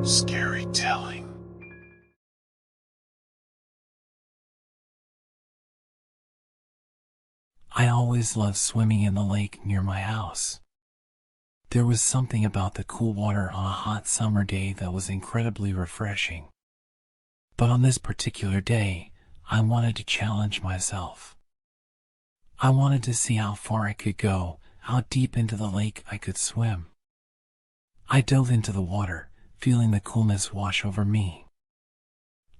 Scary telling. I always loved swimming in the lake near my house. There was something about the cool water on a hot summer day that was incredibly refreshing. But on this particular day, I wanted to challenge myself. I wanted to see how far I could go, how deep into the lake I could swim. I dove into the water, feeling the coolness wash over me.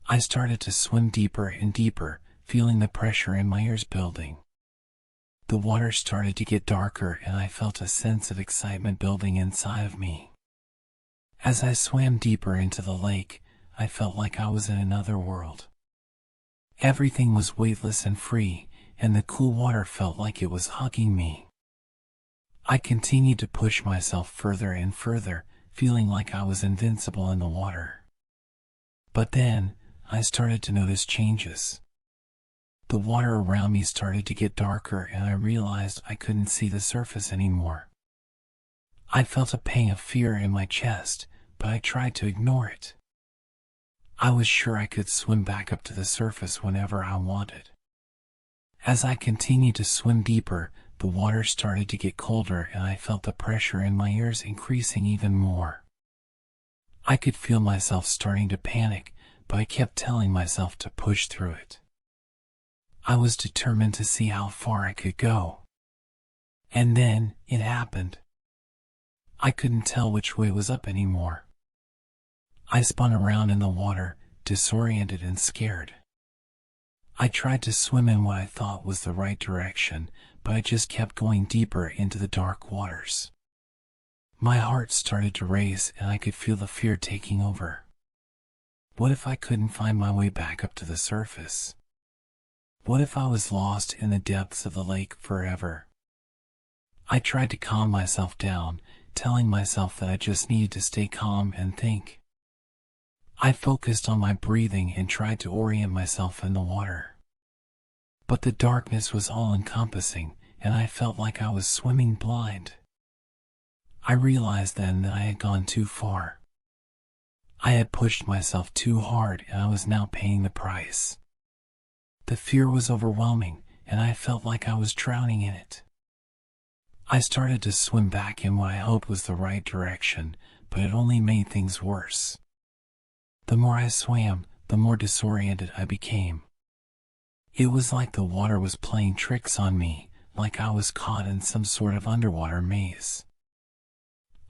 I started to swim deeper and deeper, feeling the pressure in my ears building. The water started to get darker and I felt a sense of excitement building inside of me. As I swam deeper into the lake, I felt like I was in another world. Everything was weightless and free, and the cool water felt like it was hugging me. I continued to push myself further and further, feeling like I was invincible in the water. But then, I started to notice changes. The water around me started to get darker and I realized I couldn't see the surface anymore. I felt a pang of fear in my chest, but I tried to ignore it. I was sure I could swim back up to the surface whenever I wanted. As I continued to swim deeper, the water started to get colder and I felt the pressure in my ears increasing even more. I could feel myself starting to panic, but I kept telling myself to push through it. I was determined to see how far I could go. And then, it happened. I couldn't tell which way was up anymore. I spun around in the water, disoriented and scared. I tried to swim in what I thought was the right direction, but I just kept going deeper into the dark waters. My heart started to race and I could feel the fear taking over. What if I couldn't find my way back up to the surface? What if I was lost in the depths of the lake forever? I tried to calm myself down, telling myself that I just needed to stay calm and think. I focused on my breathing and tried to orient myself in the water. But the darkness was all-encompassing, and I felt like I was swimming blind. I realized then that I had gone too far. I had pushed myself too hard and I was now paying the price. The fear was overwhelming, and I felt like I was drowning in it. I started to swim back in what I hoped was the right direction, but it only made things worse. The more I swam, the more disoriented I became. It was like the water was playing tricks on me, like I was caught in some sort of underwater maze.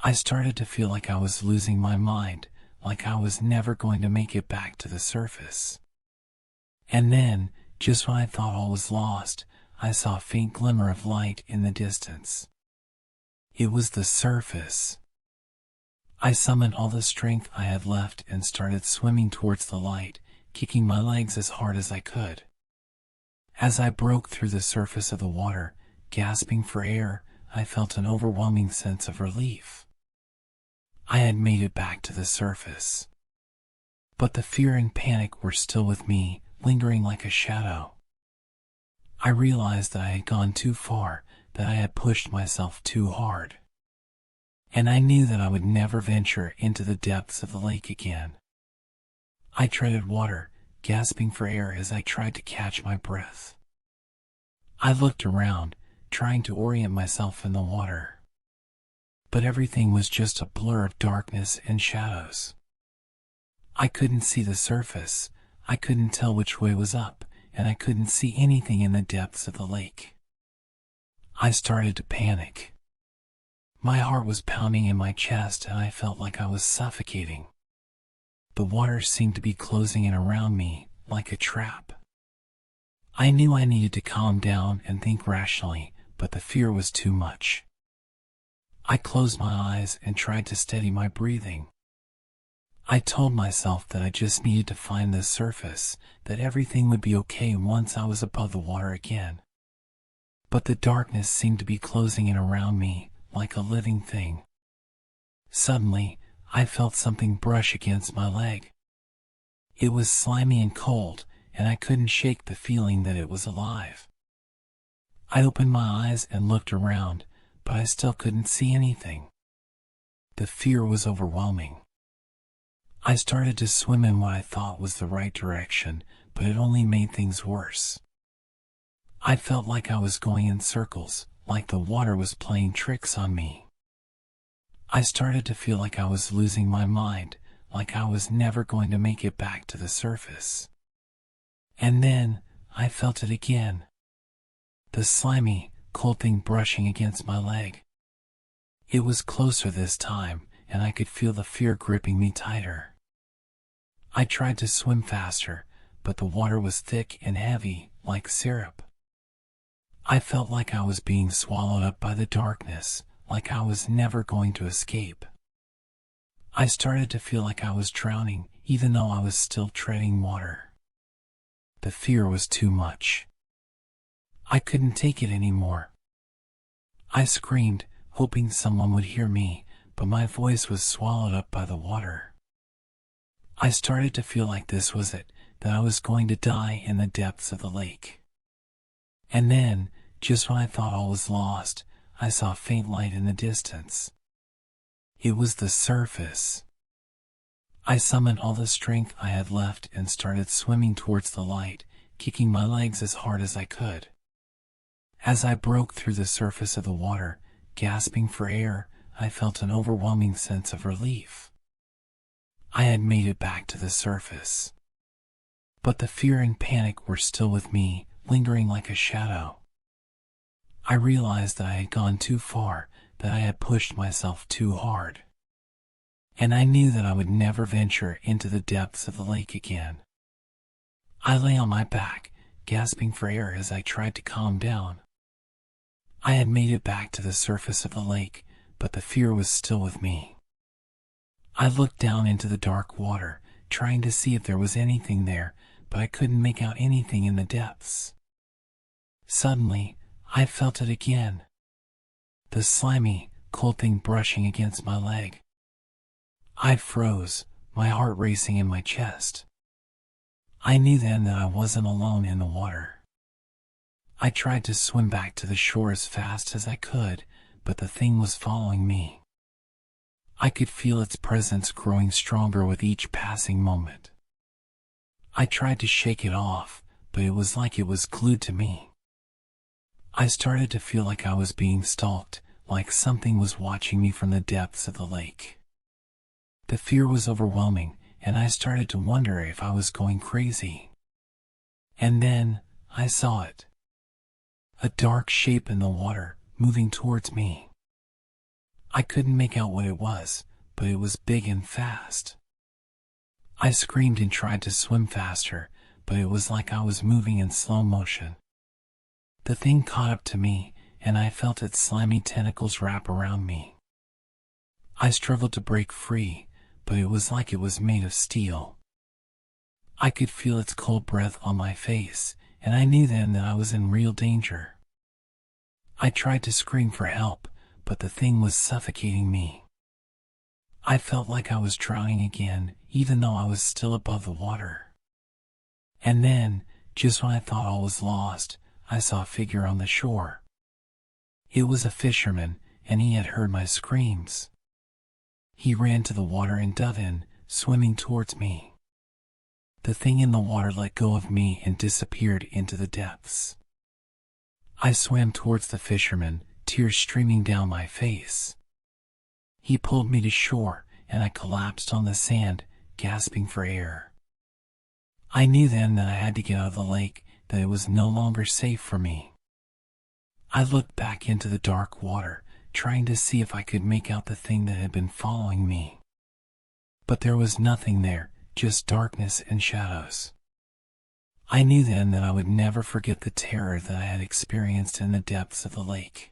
I started to feel like I was losing my mind, like I was never going to make it back to the surface. And then, just when I thought all was lost, I saw a faint glimmer of light in the distance. It was the surface. I summoned all the strength I had left and started swimming towards the light, kicking my legs as hard as I could. As I broke through the surface of the water, gasping for air, I felt an overwhelming sense of relief. I had made it back to the surface. But the fear and panic were still with me, lingering like a shadow. I realized that I had gone too far, that I had pushed myself too hard. And I knew that I would never venture into the depths of the lake again. I treaded water, gasping for air as I tried to catch my breath. I looked around, trying to orient myself in the water. But everything was just a blur of darkness and shadows. I couldn't see the surface, I couldn't tell which way was up, and I couldn't see anything in the depths of the lake. I started to panic. My heart was pounding in my chest and I felt like I was suffocating. The water seemed to be closing in around me, like a trap. I knew I needed to calm down and think rationally, but the fear was too much. I closed my eyes and tried to steady my breathing. I told myself that I just needed to find the surface, that everything would be okay once I was above the water again. But the darkness seemed to be closing in around me, like a living thing. Suddenly, I felt something brush against my leg. It was slimy and cold, and I couldn't shake the feeling that it was alive. I opened my eyes and looked around, but I still couldn't see anything. The fear was overwhelming. I started to swim in what I thought was the right direction, but it only made things worse. I felt like I was going in circles, like the water was playing tricks on me. I started to feel like I was losing my mind, like I was never going to make it back to the surface. And then, I felt it again. The slimy, cold thing brushing against my leg. It was closer this time, and I could feel the fear gripping me tighter. I tried to swim faster, but the water was thick and heavy, like syrup. I felt like I was being swallowed up by the darkness, like I was never going to escape. I started to feel like I was drowning, even though I was still treading water. The fear was too much. I couldn't take it anymore. I screamed, hoping someone would hear me, but my voice was swallowed up by the water. I started to feel like this was it, that I was going to die in the depths of the lake. And then, just when I thought all was lost, I saw a faint light in the distance. It was the surface. I summoned all the strength I had left and started swimming towards the light, kicking my legs as hard as I could. As I broke through the surface of the water, gasping for air, I felt an overwhelming sense of relief. I had made it back to the surface. But the fear and panic were still with me, lingering like a shadow. I realized that I had gone too far, that I had pushed myself too hard. And I knew that I would never venture into the depths of the lake again. I lay on my back, gasping for air as I tried to calm down. I had made it back to the surface of the lake, but the fear was still with me. I looked down into the dark water, trying to see if there was anything there, but I couldn't make out anything in the depths. Suddenly, I felt it again. The slimy, cold thing brushing against my leg. I froze, my heart racing in my chest. I knew then that I wasn't alone in the water. I tried to swim back to the shore as fast as I could, but the thing was following me. I could feel its presence growing stronger with each passing moment. I tried to shake it off, but it was like it was glued to me. I started to feel like I was being stalked, like something was watching me from the depths of the lake. The fear was overwhelming, and I started to wonder if I was going crazy. And then, I saw it. A dark shape in the water, moving towards me. I couldn't make out what it was, but it was big and fast. I screamed and tried to swim faster, but it was like I was moving in slow motion. The thing caught up to me, and I felt its slimy tentacles wrap around me. I struggled to break free, but it was like it was made of steel. I could feel its cold breath on my face, and I knew then that I was in real danger. I tried to scream for help, but the thing was suffocating me. I felt like I was drowning again, even though I was still above the water. And then, just when I thought all was lost, I saw a figure on the shore. It was a fisherman, and he had heard my screams. He ran to the water and dove in, swimming towards me. The thing in the water let go of me and disappeared into the depths. I swam towards the fisherman, tears streaming down my face. He pulled me to shore, and I collapsed on the sand, gasping for air. I knew then that I had to get out of the lake, that it was no longer safe for me. I looked back into the dark water, trying to see if I could make out the thing that had been following me. But there was nothing there, just darkness and shadows. I knew then that I would never forget the terror that I had experienced in the depths of the lake.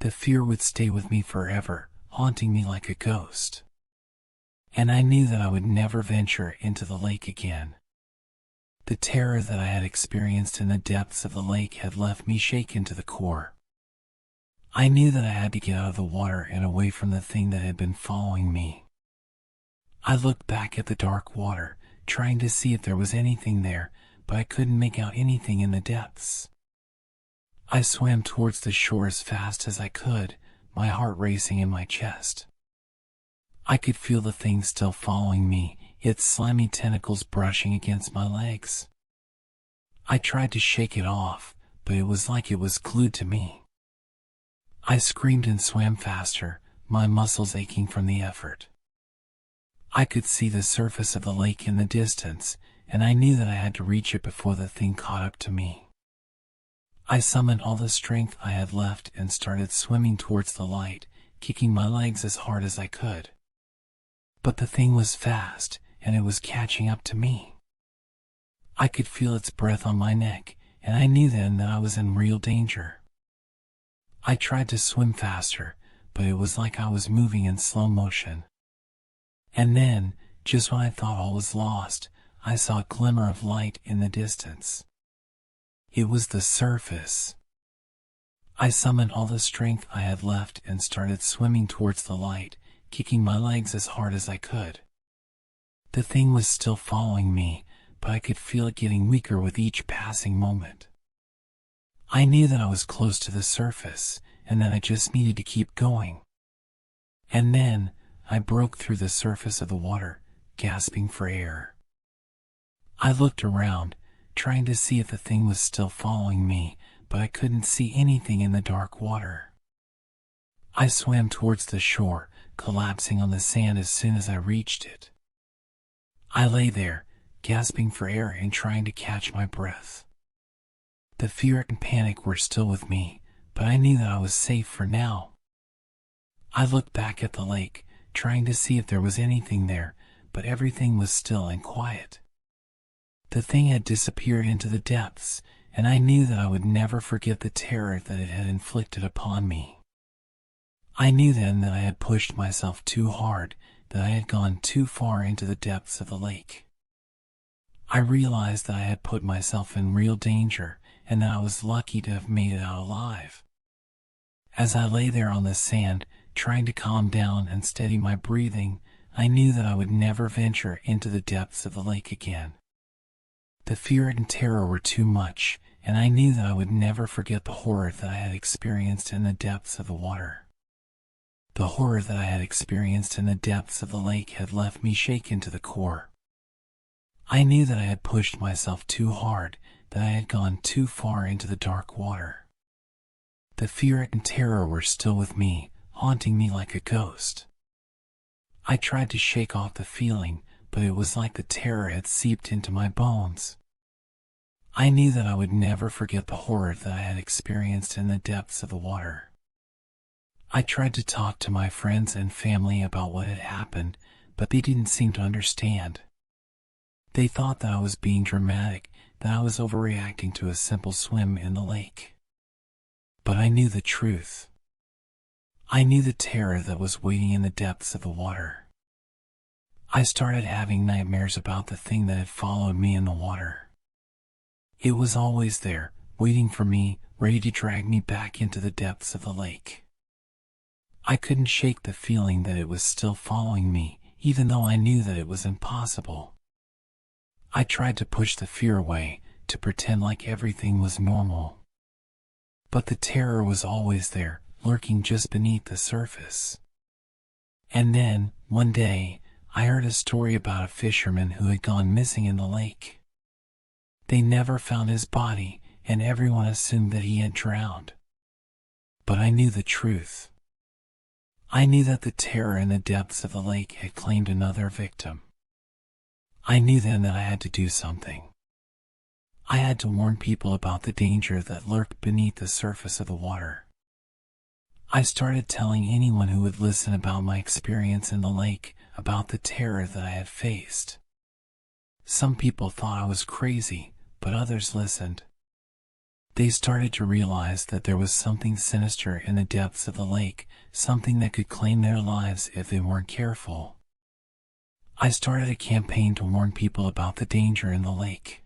The fear would stay with me forever, haunting me like a ghost. And I knew that I would never venture into the lake again. The terror that I had experienced in the depths of the lake had left me shaken to the core. I knew that I had to get out of the water and away from the thing that had been following me. I looked back at the dark water, trying to see if there was anything there, but I couldn't make out anything in the depths. I swam towards the shore as fast as I could, my heart racing in my chest. I could feel the thing still following me, its slimy tentacles brushing against my legs. I tried to shake it off, but it was like it was glued to me. I screamed and swam faster, my muscles aching from the effort. I could see the surface of the lake in the distance, and I knew that I had to reach it before the thing caught up to me. I summoned all the strength I had left and started swimming towards the light, kicking my legs as hard as I could. But the thing was fast, and it was catching up to me. I could feel its breath on my neck, and I knew then that I was in real danger. I tried to swim faster, but it was like I was moving in slow motion. And then, just when I thought all was lost, I saw a glimmer of light in the distance. It was the surface. I summoned all the strength I had left and started swimming towards the light, kicking my legs as hard as I could. The thing was still following me, but I could feel it getting weaker with each passing moment. I knew that I was close to the surface, and that I just needed to keep going. And then, I broke through the surface of the water, gasping for air. I looked around, trying to see if the thing was still following me, but I couldn't see anything in the dark water. I swam towards the shore, collapsing on the sand as soon as I reached it. I lay there, gasping for air and trying to catch my breath. The fear and panic were still with me, but I knew that I was safe for now. I looked back at the lake, trying to see if there was anything there, but everything was still and quiet. The thing had disappeared into the depths, and I knew that I would never forget the terror that it had inflicted upon me. I knew then that I had pushed myself too hard, that I had gone too far into the depths of the lake. I realized that I had put myself in real danger, and that I was lucky to have made it out alive. As I lay there on the sand, trying to calm down and steady my breathing, I knew that I would never venture into the depths of the lake again. The fear and terror were too much, and I knew that I would never forget the horror that I had experienced in the depths of the water. The horror that I had experienced in the depths of the lake had left me shaken to the core. I knew that I had pushed myself too hard, that I had gone too far into the dark water. The fear and terror were still with me, haunting me like a ghost. I tried to shake off the feeling, but it was like the terror had seeped into my bones. I knew that I would never forget the horror that I had experienced in the depths of the water. I tried to talk to my friends and family about what had happened, but they didn't seem to understand. They thought that I was being dramatic, that I was overreacting to a simple swim in the lake. But I knew the truth. I knew the terror that was waiting in the depths of the water. I started having nightmares about the thing that had followed me in the water. It was always there, waiting for me, ready to drag me back into the depths of the lake. I couldn't shake the feeling that it was still following me, even though I knew that it was impossible. I tried to push the fear away, to pretend like everything was normal. But the terror was always there, lurking just beneath the surface. And then, one day, I heard a story about a fisherman who had gone missing in the lake. They never found his body, and everyone assumed that he had drowned. But I knew the truth. I knew that the terror in the depths of the lake had claimed another victim. I knew then that I had to do something. I had to warn people about the danger that lurked beneath the surface of the water. I started telling anyone who would listen about my experience in the lake, about the terror that I had faced. Some people thought I was crazy, but others listened. They started to realize that there was something sinister in the depths of the lake, something that could claim their lives if they weren't careful. I started a campaign to warn people about the danger in the lake.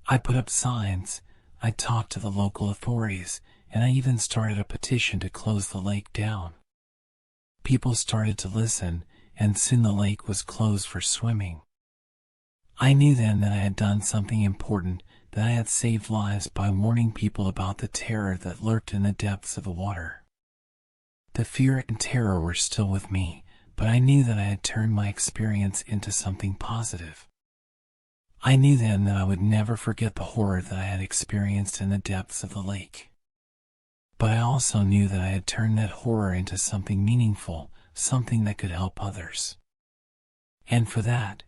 I put up signs, I talked to the local authorities, and I even started a petition to close the lake down. People started to listen, and soon the lake was closed for swimming. I knew then that I had done something important, that I had saved lives by warning people about the terror that lurked in the depths of the water. The fear and terror were still with me, but I knew that I had turned my experience into something positive. I knew then that I would never forget the horror that I had experienced in the depths of the lake. But I also knew that I had turned that horror into something meaningful, something that could help others. And for that,